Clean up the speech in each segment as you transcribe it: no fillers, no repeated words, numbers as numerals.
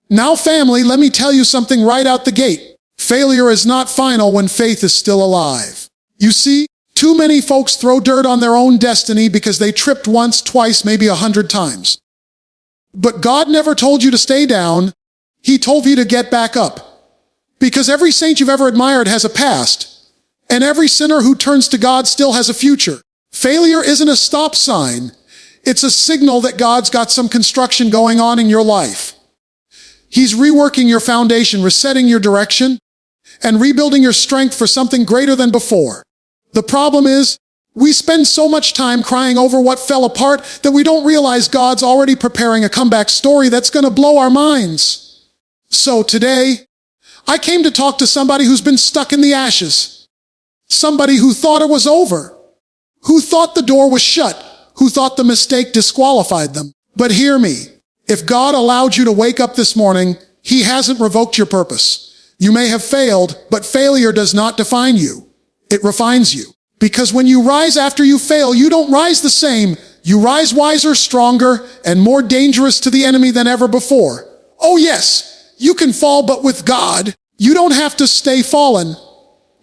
Now, family, let me tell you something right out the gate. Failure is not final when faith is still alive. You see, too many folks throw dirt on their own destiny because they tripped once, twice, maybe 100 times. But God never told you to stay down. He told you to get back up. Because every saint you've ever admired has a past, and every sinner who turns to God still has a future. Failure isn't a stop sign. It's a signal that God's got some construction going on in your life. He's reworking your foundation, resetting your direction, and rebuilding your strength for something greater than before. The problem is, we spend so much time crying over what fell apart that we don't realize God's already preparing a comeback story that's going to blow our minds. So today, I came to talk to somebody who's been stuck in the ashes. Somebody who thought it was over. Who thought the door was shut. Who thought the mistake disqualified them. But hear me. If God allowed you to wake up this morning, He hasn't revoked your purpose. You may have failed, but failure does not define you. It refines you. Because when you rise after you fail, you don't rise the same. You rise wiser, stronger, and more dangerous to the enemy than ever before. Oh yes, you can fall, but with God, you don't have to stay fallen.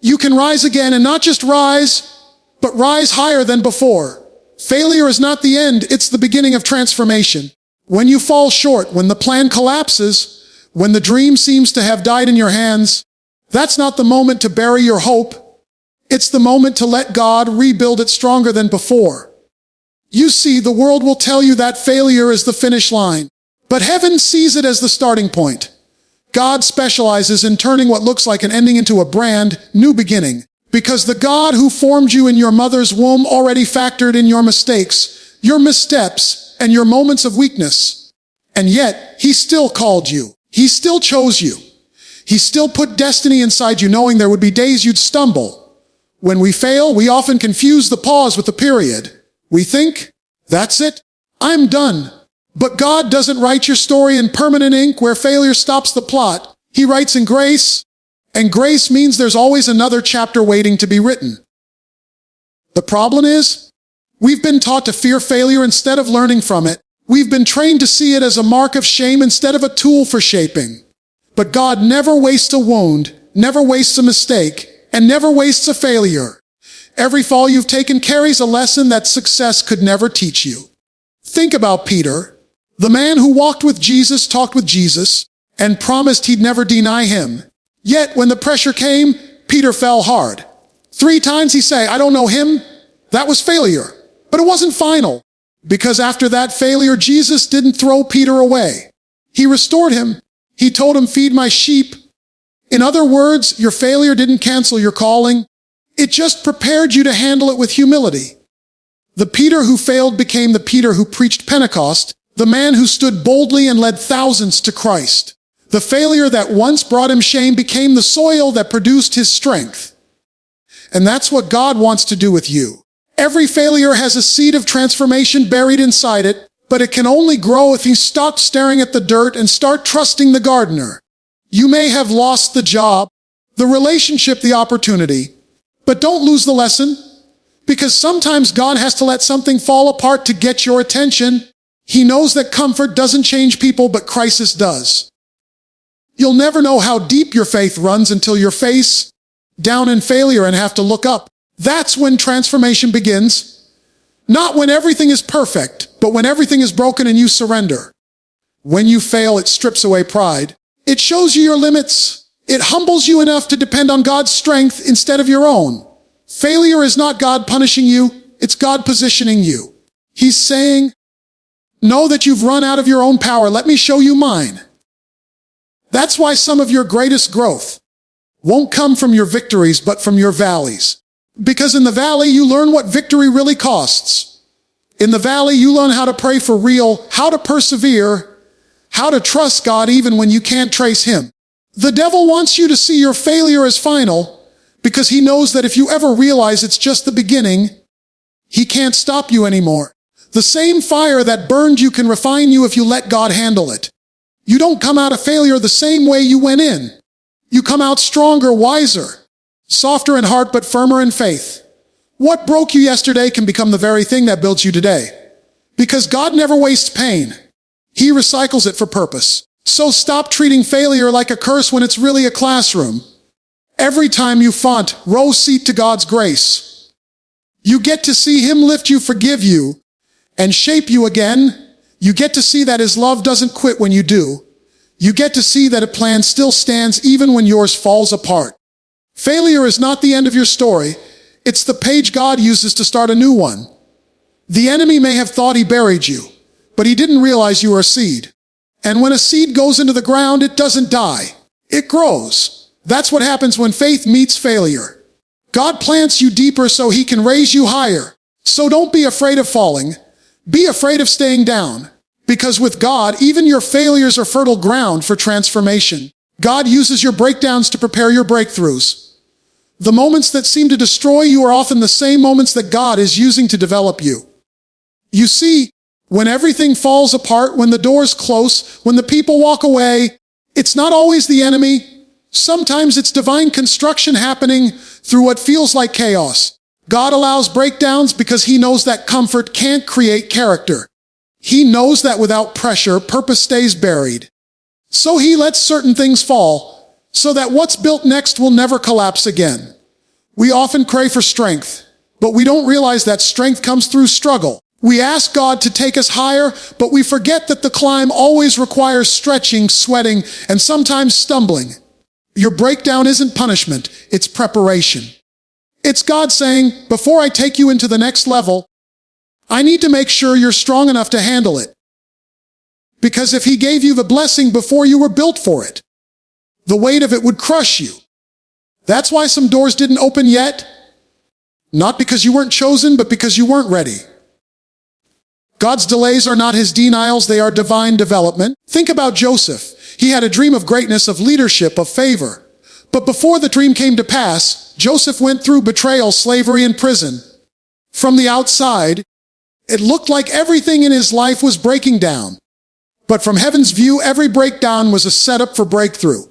You can rise again, and not just rise, but rise higher than before. Failure is not the end, it's the beginning of transformation. When you fall short, when the plan collapses, when the dream seems to have died in your hands, that's not the moment to bury your hope. It's the moment to let God rebuild it stronger than before. You see, the world will tell you that failure is the finish line, but heaven sees it as the starting point. God specializes in turning what looks like an ending into a brand new beginning, because the God who formed you in your mother's womb already factored in your mistakes, your missteps, and your moments of weakness. And yet, He still called you. He still chose you. He still put destiny inside you, knowing there would be days you'd stumble. When we fail, we often confuse the pause with the period. We think, that's it, I'm done. But God doesn't write your story in permanent ink where failure stops the plot. He writes in grace, and grace means there's always another chapter waiting to be written. The problem is, we've been taught to fear failure instead of learning from it. We've been trained to see it as a mark of shame instead of a tool for shaping. But God never wastes a wound, never wastes a mistake, and never wastes a failure. Every fall you've taken carries a lesson that success could never teach you. Think about Peter, the man who walked with Jesus, talked with Jesus, and promised he'd never deny Him. Yet when the pressure came, Peter fell hard. 3 times he said, I don't know Him. That was failure. But it wasn't final. Because after that failure, Jesus didn't throw Peter away. He restored him. He told him, feed my sheep. In other words, your failure didn't cancel your calling. It just prepared you to handle it with humility. The Peter who failed became the Peter who preached Pentecost, the man who stood boldly and led thousands to Christ. The failure that once brought him shame became the soil that produced his strength. And that's what God wants to do with you. Every failure has a seed of transformation buried inside it, but it can only grow if you stop staring at the dirt and start trusting the gardener. You may have lost the job, the relationship, the opportunity, but don't lose the lesson, because sometimes God has to let something fall apart to get your attention. He knows that comfort doesn't change people, but crisis does. You'll never know how deep your faith runs until you're face down in failure and have to look up. That's when transformation begins. Not when everything is perfect, but when everything is broken and you surrender. When you fail, it strips away pride. It shows you your limits. It humbles you enough to depend on God's strength instead of your own. Failure is not God punishing you, it's God positioning you. He's saying, know that you've run out of your own power, let me show you mine. That's why some of your greatest growth won't come from your victories, but from your valleys. Because in the valley, you learn what victory really costs. In the valley, you learn how to pray for real, how to persevere, how to trust God even when you can't trace Him. The devil wants you to see your failure as final, because he knows that if you ever realize it's just the beginning, he can't stop you anymore. The same fire that burned you can refine you if you let God handle it. You don't come out of failure the same way you went in. You come out stronger, wiser, softer in heart but firmer in faith. What broke you yesterday can become the very thing that builds you today. Because God never wastes pain. He recycles it for purpose. So stop treating failure like a curse when it's really a classroom. Every time you front row seat to God's grace, you get to see Him lift you, forgive you, and shape you again. You get to see that His love doesn't quit when you do. You get to see that a plan still stands even when yours falls apart. Failure is not the end of your story. It's the page God uses to start a new one. The enemy may have thought he buried you, but he didn't realize you were a seed. And when a seed goes into the ground, it doesn't die. It grows. That's what happens when faith meets failure. God plants you deeper so He can raise you higher. So don't be afraid of falling. Be afraid of staying down. Because with God, even your failures are fertile ground for transformation. God uses your breakdowns to prepare your breakthroughs. The moments that seem to destroy you are often the same moments that God is using to develop you. You see, when everything falls apart, when the doors close, when the people walk away, it's not always the enemy. Sometimes it's divine construction happening through what feels like chaos. God allows breakdowns because He knows that comfort can't create character. He knows that without pressure, purpose stays buried. So He lets certain things fall, so that what's built next will never collapse again. We often crave for strength, but we don't realize that strength comes through struggle. We ask God to take us higher, but we forget that the climb always requires stretching, sweating, and sometimes stumbling. Your breakdown isn't punishment, it's preparation. It's God saying, before I take you into the next level, I need to make sure you're strong enough to handle it. Because if He gave you the blessing before you were built for it, the weight of it would crush you. That's why some doors didn't open yet. Not because you weren't chosen, but because you weren't ready. God's delays are not His denials, they are divine development. Think about Joseph. He had a dream of greatness, of leadership, of favor. But before the dream came to pass, Joseph went through betrayal, slavery, and prison. From the outside, it looked like everything in his life was breaking down. But from heaven's view, every breakdown was a setup for breakthrough.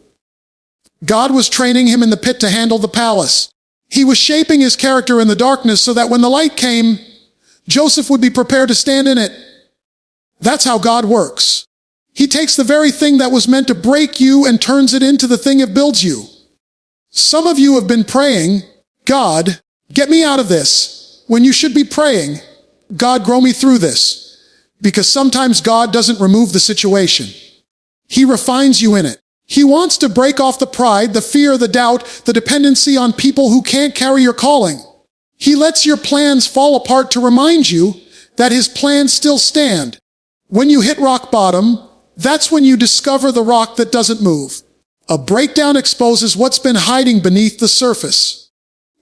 God was training him in the pit to handle the palace. He was shaping his character in the darkness so that when the light came, Joseph would be prepared to stand in it. That's how God works. He takes the very thing that was meant to break you and turns it into the thing that builds you. Some of you have been praying, God, get me out of this, when you should be praying, God, grow me through this. Because sometimes God doesn't remove the situation. He refines you in it. He wants to break off the pride, the fear, the doubt, the dependency on people who can't carry your calling. He lets your plans fall apart to remind you that His plans still stand. When you hit rock bottom, that's when you discover the rock that doesn't move. A breakdown exposes what's been hiding beneath the surface.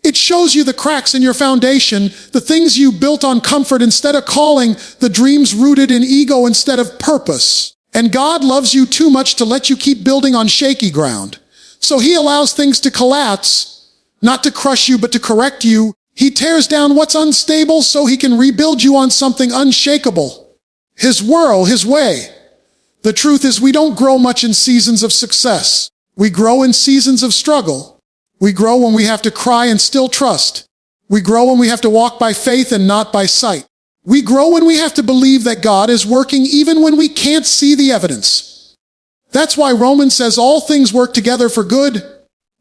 It shows you the cracks in your foundation, the things you built on comfort instead of calling, the dreams rooted in ego instead of purpose. And God loves you too much to let you keep building on shaky ground. So He allows things to collapse, not to crush you, but to correct you. He tears down what's unstable so He can rebuild you on something unshakable. His whirl, His way. The truth is we don't grow much in seasons of success. We grow in seasons of struggle. We grow when we have to cry and still trust. We grow when we have to walk by faith and not by sight. We grow when we have to believe that God is working even when we can't see the evidence. That's why Romans says all things work together for good,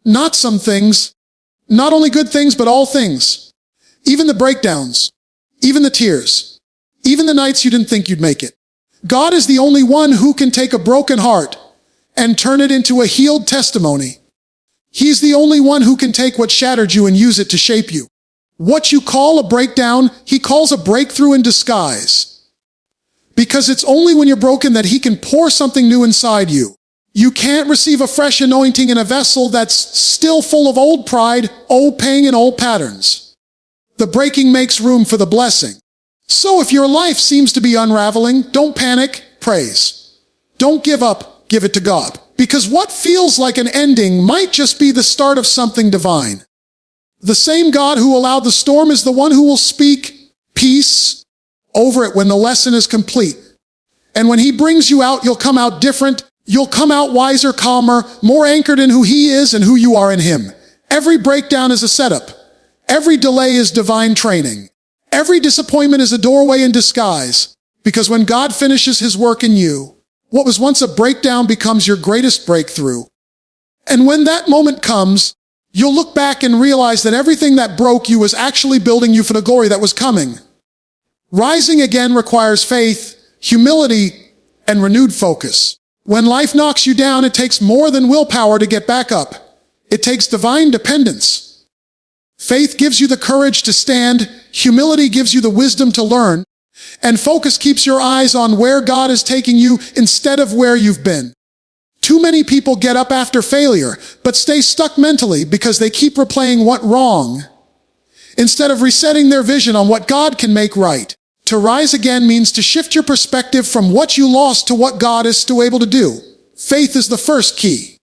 not some things. Not only good things, but all things. Even the breakdowns, even the tears, even the nights you didn't think you'd make it. God is the only one who can take a broken heart and turn it into a healed testimony. He's the only one who can take what shattered you and use it to shape you. What you call a breakdown, He calls a breakthrough in disguise. Because it's only when you're broken that He can pour something new inside you. You can't receive a fresh anointing in a vessel that's still full of old pride, old pain, and old patterns. The breaking makes room for the blessing. So if your life seems to be unraveling, don't panic, praise. Don't give up, give it to God. Because what feels like an ending might just be the start of something divine. The same God who allowed the storm is the one who will speak peace over it when the lesson is complete. And when He brings you out, you'll come out different. You'll come out wiser, calmer, more anchored in who He is and who you are in Him. Every breakdown is a setup. Every delay is divine training. Every disappointment is a doorway in disguise. Because when God finishes His work in you, What was once a breakdown becomes your greatest breakthrough. And when that moment comes, you'll look back and realize that everything that broke you was actually building you for the glory that was coming. Rising again requires faith, humility, and renewed focus. When life knocks you down, it takes more than willpower to get back up. It takes divine dependence. Faith gives you the courage to stand, humility gives you the wisdom to learn, and focus keeps your eyes on where God is taking you instead of where you've been. Too many people get up after failure, but stay stuck mentally because they keep replaying what wrong, instead of resetting their vision on what God can make right. To rise again means to shift your perspective from what you lost to what God is still able to do. Faith is the first key.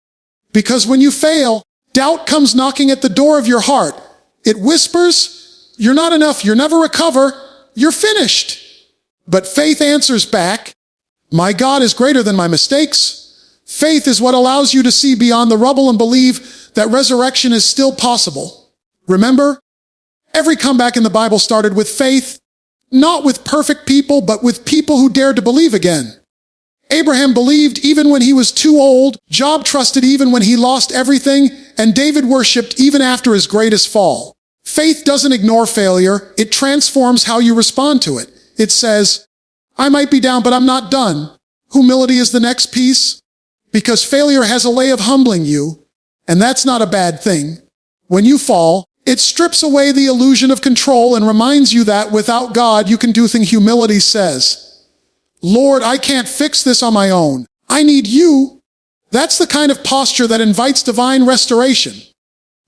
Because when you fail, doubt comes knocking at the door of your heart. It whispers, "You're not enough, you'll never recover, you're finished." But faith answers back, "My God is greater than my mistakes." Faith is what allows you to see beyond the rubble and believe that resurrection is still possible. Remember, every comeback in the Bible started with faith, not with perfect people, but with people who dared to believe again. Abraham believed even when he was too old, Job trusted even when he lost everything, and David worshipped even after his greatest fall. Faith doesn't ignore failure, it transforms how you respond to it. It says, "I might be down, but I'm not done." Humility is the next piece, because failure has a way of humbling you, and that's not a bad thing. When you fall, it strips away the illusion of control and reminds you that without God you can do things. Humility says, "Lord, I can't fix this on my own. I need you." That's the kind of posture that invites divine restoration.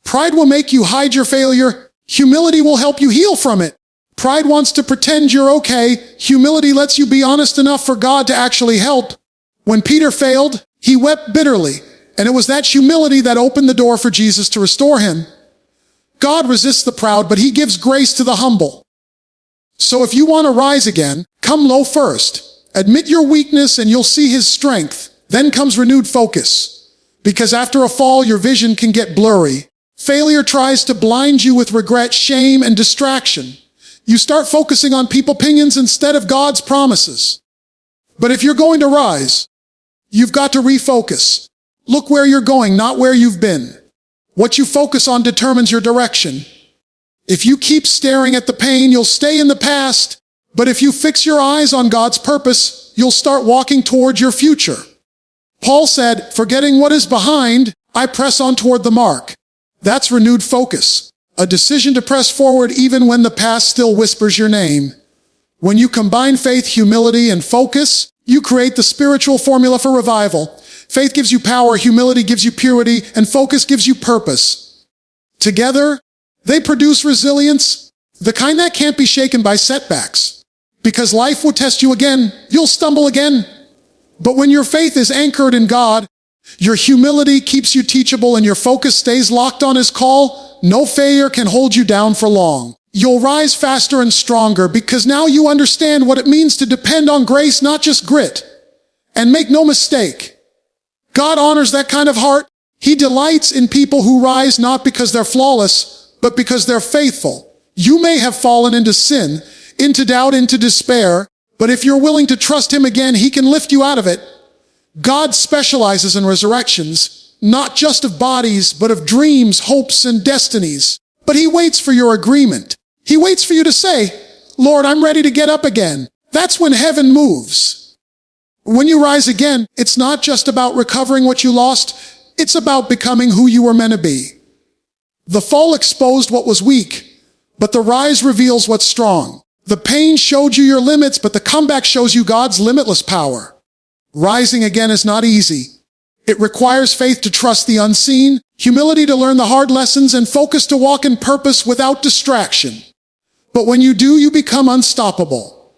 Pride will make you hide your failure. Humility will help you heal from it. Pride wants to pretend you're okay. Humility lets you be honest enough for God to actually help. When Peter failed, he wept bitterly, and it was that humility that opened the door for Jesus to restore him. God resists the proud, but he gives grace to the humble. So if you want to rise again, come low first. Admit your weakness and you'll see his strength. Then comes renewed focus. Because after a fall, your vision can get blurry. Failure tries to blind you with regret, shame, and distraction. You start focusing on people's opinions instead of God's promises. But if you're going to rise, you've got to refocus. Look where you're going, not where you've been. What you focus on determines your direction. If you keep staring at the pain, you'll stay in the past. But if you fix your eyes on God's purpose, you'll start walking toward your future. Paul said, "Forgetting what is behind, I press on toward the mark." That's renewed focus. A decision to press forward even when the past still whispers your name. When you combine faith, humility, and focus, you create the spiritual formula for revival. Faith gives you power, humility gives you purity, and focus gives you purpose. Together, they produce resilience, the kind that can't be shaken by setbacks. Because life will test you again, you'll stumble again. But when your faith is anchored in God, your humility keeps you teachable and your focus stays locked on his call, no failure can hold you down for long. You'll rise faster and stronger because now you understand what it means to depend on grace, not just grit. And make no mistake, God honors that kind of heart. He delights in people who rise not because they're flawless, but because they're faithful. You may have fallen into sin, into doubt, into despair, but if you're willing to trust him again, he can lift you out of it. God specializes in resurrections, not just of bodies, but of dreams, hopes, and destinies. But he waits for your agreement. He waits for you to say, "Lord, I'm ready to get up again." That's when heaven moves. When you rise again, it's not just about recovering what you lost, it's about becoming who you were meant to be. The fall exposed what was weak, but the rise reveals what's strong. The pain showed you your limits, but the comeback shows you God's limitless power. Rising again is not easy. It requires faith to trust the unseen, humility to learn the hard lessons, and focus to walk in purpose without distraction. But when you do, you become unstoppable.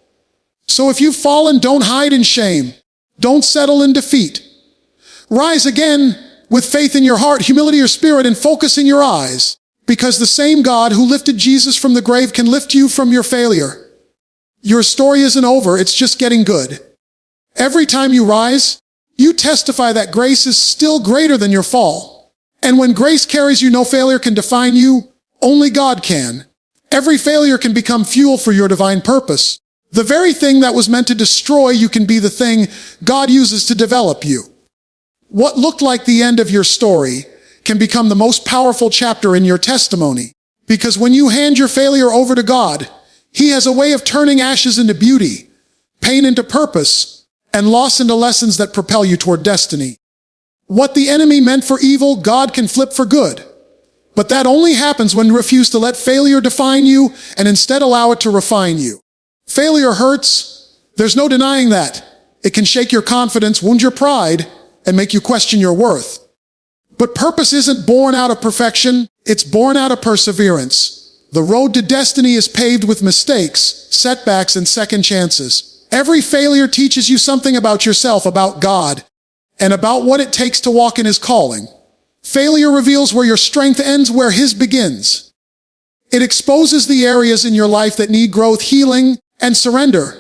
So if you've fallen, don't hide in shame. Don't settle in defeat. Rise again with faith in your heart, humility in your spirit, and focus in your eyes. Because the same God who lifted Jesus from the grave can lift you from your failure. Your story isn't over, it's just getting good. Every time you rise, you testify that grace is still greater than your fall. And when grace carries you, no failure can define you, only God can. Every failure can become fuel for your divine purpose. The very thing that was meant to destroy you can be the thing God uses to develop you. What looked like the end of your story can become the most powerful chapter in your testimony. Because when you hand your failure over to God, He has a way of turning ashes into beauty, pain into purpose, and loss into lessons that propel you toward destiny. What the enemy meant for evil, God can flip for good. But that only happens when you refuse to let failure define you and instead allow it to refine you. Failure hurts. There's no denying that. It can shake your confidence, wound your pride, and make you question your worth. But purpose isn't born out of perfection. It's born out of perseverance. The road to destiny is paved with mistakes, setbacks, and second chances. Every failure teaches you something about yourself, about God, and about what it takes to walk in His calling. Failure reveals where your strength ends, where His begins. It exposes the areas in your life that need growth, healing, and surrender.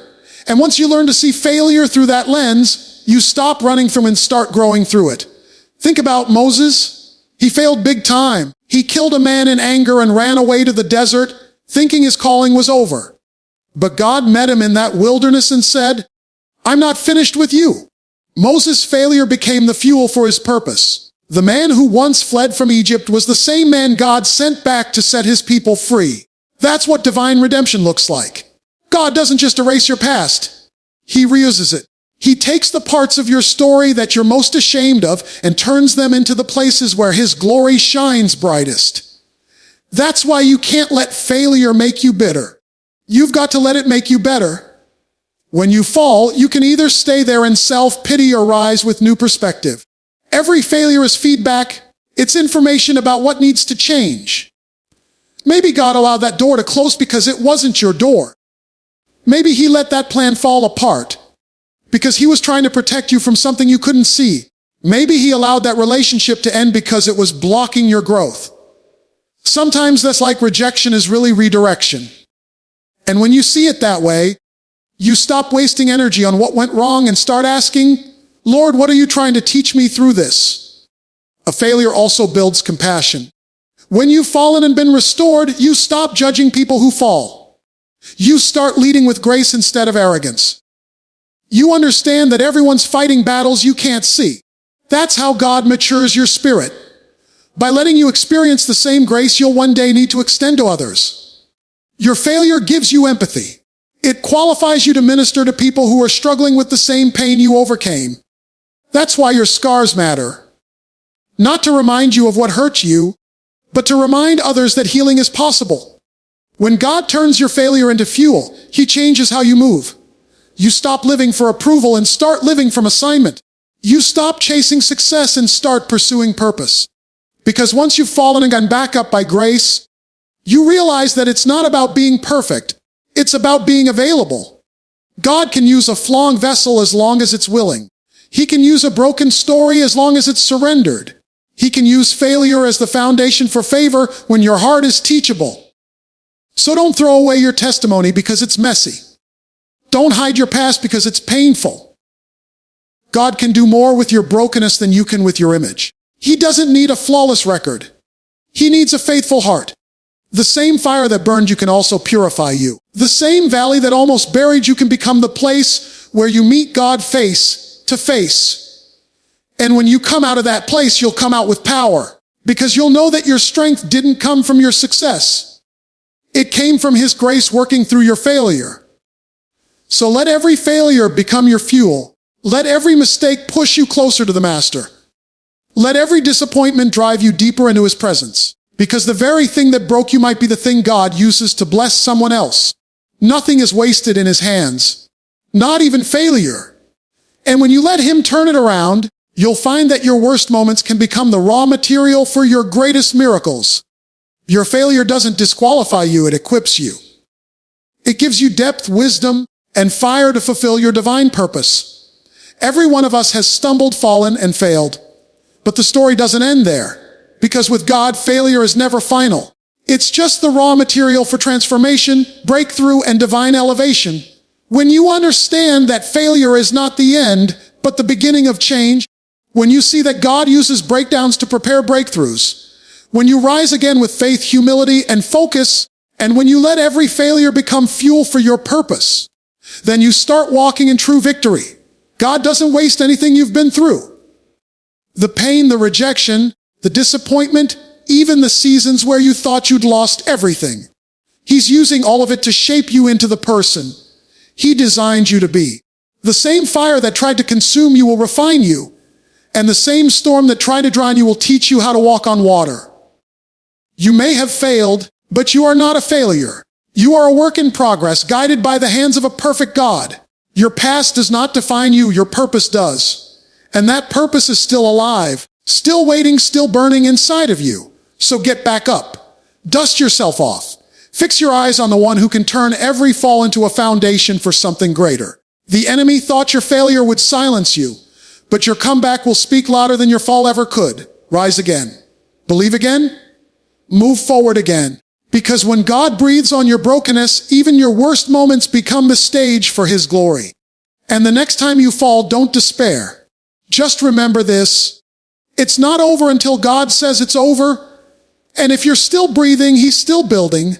And once you learn to see failure through that lens, you stop running from it and start growing through it. Think about Moses. He failed big time. He killed a man in anger and ran away to the desert, thinking his calling was over. But God met him in that wilderness and said, "I'm not finished with you." Moses' failure became the fuel for his purpose. The man who once fled from Egypt was the same man God sent back to set His people free. That's what divine redemption looks like. God doesn't just erase your past. He reuses it. He takes the parts of your story that you're most ashamed of and turns them into the places where His glory shines brightest. That's why you can't let failure make you bitter. You've got to let it make you better. When you fall, you can either stay there in self-pity or rise with new perspective. Every failure is feedback. It's information about what needs to change. Maybe God allowed that door to close because it wasn't your door. Maybe He let that plan fall apart because He was trying to protect you from something you couldn't see. Maybe He allowed that relationship to end because it was blocking your growth. Sometimes that's like rejection is really redirection. And when you see it that way, you stop wasting energy on what went wrong and start asking, "Lord, what are you trying to teach me through this?" A failure also builds compassion. When you've fallen and been restored, you stop judging people who fall. You start leading with grace instead of arrogance. You understand that everyone's fighting battles you can't see. That's how God matures your spirit. By letting you experience the same grace you'll one day need to extend to others. Your failure gives you empathy. It qualifies you to minister to people who are struggling with the same pain you overcame. That's why your scars matter. Not to remind you of what hurt you, but to remind others that healing is possible. When God turns your failure into fuel, He changes how you move. You stop living for approval and start living from assignment. You stop chasing success and start pursuing purpose. Because once you've fallen and gone back up by grace, you realize that it's not about being perfect. It's about being available. God can use a flawed vessel as long as it's willing. He can use a broken story as long as it's surrendered. He can use failure as the foundation for favor when your heart is teachable. So don't throw away your testimony because it's messy. Don't hide your past because it's painful. God can do more with your brokenness than you can with your image. He doesn't need a flawless record. He needs a faithful heart. The same fire that burned you can also purify you. The same valley that almost buried you can become the place where you meet God face to face. And when you come out of that place, you'll come out with power, because you'll know that your strength didn't come from your success. It came from His grace working through your failure. So let every failure become your fuel. Let every mistake push you closer to the Master. Let every disappointment drive you deeper into His presence. Because the very thing that broke you might be the thing God uses to bless someone else. Nothing is wasted in His hands. Not even failure. And when you let Him turn it around, you'll find that your worst moments can become the raw material for your greatest miracles. Your failure doesn't disqualify you, it equips you. It gives you depth, wisdom, and fire to fulfill your divine purpose. Every one of us has stumbled, fallen, and failed. But the story doesn't end there. Because with God, failure is never final. It's just the raw material for transformation, breakthrough, and divine elevation. When you understand that failure is not the end, but the beginning of change, when you see that God uses breakdowns to prepare breakthroughs, when you rise again with faith, humility, and focus, and when you let every failure become fuel for your purpose, then you start walking in true victory. God doesn't waste anything you've been through. The pain, the rejection, the disappointment, even the seasons where you thought you'd lost everything. He's using all of it to shape you into the person He designed you to be. The same fire that tried to consume you will refine you, and the same storm that tried to drown you will teach you how to walk on water. You may have failed, but you are not a failure. You are a work in progress, guided by the hands of a perfect God. Your past does not define you, your purpose does. And that purpose is still alive, still waiting, still burning inside of you. So get back up. Dust yourself off. Fix your eyes on the one who can turn every fall into a foundation for something greater. The enemy thought your failure would silence you, but your comeback will speak louder than your fall ever could. Rise again. Believe again. Move forward again. Because when God breathes on your brokenness, even your worst moments become the stage for His glory. And the next time you fall, don't despair. Just remember this. It's not over until God says it's over. And if you're still breathing, He's still building.